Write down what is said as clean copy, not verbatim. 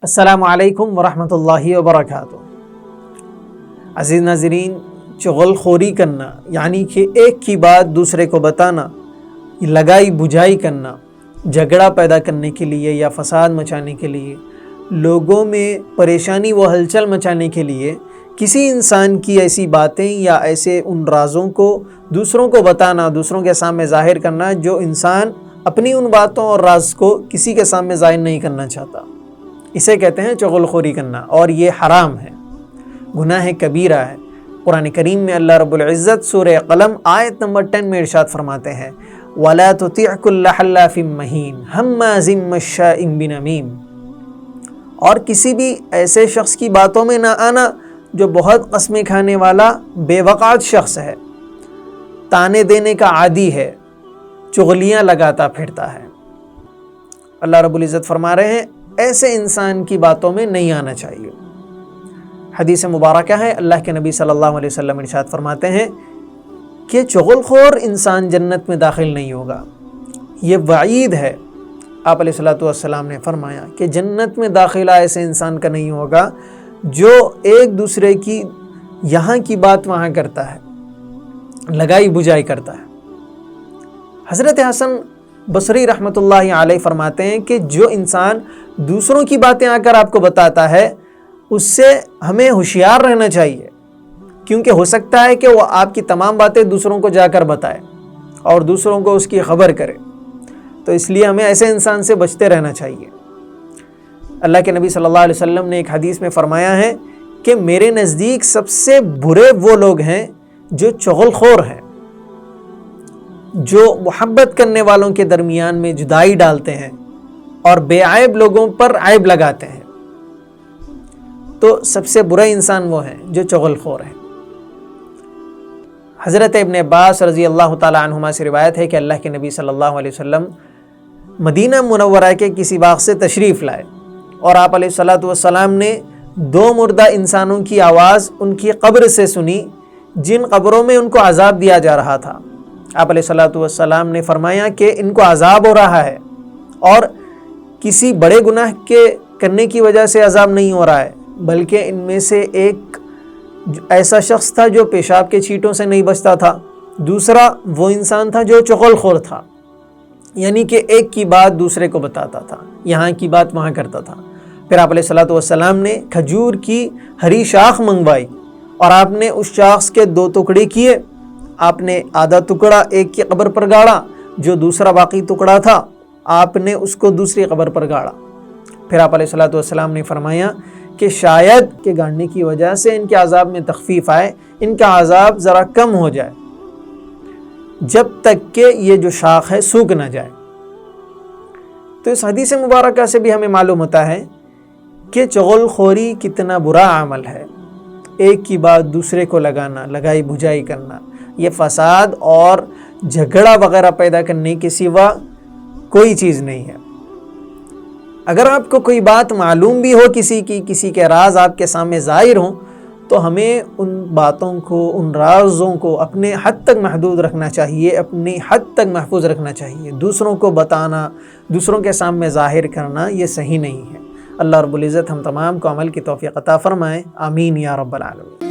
السلام علیکم ورحمۃ اللہ وبرکاتہ۔ عزیز ناظرین، چغل خوری کرنا یعنی کہ ایک کی بات دوسرے کو بتانا، لگائی بجھائی کرنا، جھگڑا پیدا کرنے کے لیے یا فساد مچانے کے لیے، لوگوں میں پریشانی و ہلچل مچانے کے لیے کسی انسان کی ایسی باتیں یا ایسے ان رازوں کو دوسروں کو بتانا، دوسروں کے سامنے ظاہر کرنا جو انسان اپنی ان باتوں اور راز کو کسی کے سامنے ظاہر نہیں کرنا چاہتا، اسے کہتے ہیں چغل خوری کرنا، اور یہ حرام ہے، گناہ کبیرہ ہے۔ قرآن کریم میں اللہ رب العزت سورہ قلم آیت نمبر 10 میں ارشاد فرماتے ہیں وَلَا تُطِعْ كُلَّ حَلَّافٍ مَّهِينٍ هَمَّازٍ مَّشَّاءٍ بِنَمِيمٍ، اور کسی بھی ایسے شخص کی باتوں میں نہ آنا جو بہت قسمیں کھانے والا بے وقعت شخص ہے، تانے دینے کا عادی ہے، چغلیاں لگاتا پھرتا ہے۔ اللہ رب العزت فرما رہے ہیں ایسے انسان کی باتوں میں نہیں آنا چاہیے۔ حدیث مبارکہ ہے، اللہ کے نبی صلی اللہ علیہ وسلم ارشاد فرماتے ہیں کہ چغل خور انسان جنت میں داخل نہیں ہوگا۔ یہ وعید ہے۔ آپ علیہ السلام نے فرمایا کہ جنت میں داخلہ ایسے انسان کا نہیں ہوگا جو ایک دوسرے کی یہاں کی بات وہاں کرتا ہے، لگائی بجھائی کرتا ہے۔ حضرت حسن بصری رحمۃ اللہ علیہ فرماتے ہیں کہ جو انسان دوسروں کی باتیں آ کر آپ کو بتاتا ہے اس سے ہمیں ہوشیار رہنا چاہیے، کیونکہ ہو سکتا ہے کہ وہ آپ کی تمام باتیں دوسروں کو جا کر بتائے اور دوسروں کو اس کی خبر کرے، تو اس لیے ہمیں ایسے انسان سے بچتے رہنا چاہیے۔ اللہ کے نبی صلی اللہ علیہ وسلم نے ایک حدیث میں فرمایا ہے کہ میرے نزدیک سب سے برے وہ لوگ ہیں جو چغل خور ہیں، جو محبت کرنے والوں کے درمیان میں جدائی ڈالتے ہیں اور بے عیب لوگوں پر عیب لگاتے ہیں۔ تو سب سے برا انسان وہ ہیں جو چغل خور ہیں۔ حضرت ابن عباس رضی اللہ تعالی عنہما سے روایت ہے کہ اللہ کے نبی صلی اللہ علیہ وسلم مدینہ منورہ کے کسی باغ سے تشریف لائے اور آپ علیہ السلام نے 2 مردہ انسانوں کی آواز ان کی قبر سے سنی جن قبروں میں ان کو عذاب دیا جا رہا تھا۔ آپ علیہ السلام نے فرمایا کہ ان کو عذاب ہو رہا ہے، اور کسی بڑے گناہ کے کرنے کی وجہ سے عذاب نہیں ہو رہا ہے، بلکہ ان میں سے ایک ایسا شخص تھا جو پیشاب کے چھینٹوں سے نہیں بچتا تھا، دوسرا وہ انسان تھا جو چغل خور تھا، یعنی کہ ایک کی بات دوسرے کو بتاتا تھا، یہاں کی بات وہاں کرتا تھا۔ پھر آپ علیہ السلام نے کھجور کی ہری شاخ منگوائی اور آپ نے اس شاخ کے 2 ٹکڑے کیے، آپ نے آدھا ٹکڑا ایک کی قبر پر گاڑا، جو دوسرا باقی ٹکڑا تھا آپ نے اس کو دوسری قبر پر گاڑا۔ پھر آپ علیہ السلام نے فرمایا کہ شاید کہ گاڑنے کی وجہ سے ان کے عذاب میں تخفیف آئے، ان کا عذاب ذرا کم ہو جائے، جب تک کہ یہ جو شاخ ہے سوکھ نہ جائے۔ تو اس حدیث مبارکہ سے بھی ہمیں معلوم ہوتا ہے کہ چغل خوری کتنا برا عمل ہے۔ ایک کی بات دوسرے کو لگانا، لگائی بجھائی کرنا، یہ فساد اور جھگڑا وغیرہ پیدا کرنے کے سوا کوئی چیز نہیں ہے۔ اگر آپ کو کوئی بات معلوم بھی ہو کسی کی، کسی کے راز آپ کے سامنے ظاہر ہوں، تو ہمیں ان باتوں کو، ان رازوں کو اپنے حد تک محدود رکھنا چاہیے، اپنی حد تک محفوظ رکھنا چاہیے۔ دوسروں کو بتانا، دوسروں کے سامنے ظاہر کرنا یہ صحیح نہیں ہے۔ اللہ رب العزت ہم تمام کو عمل کی توفیق عطا فرمائے، آمین یا رب العالمین۔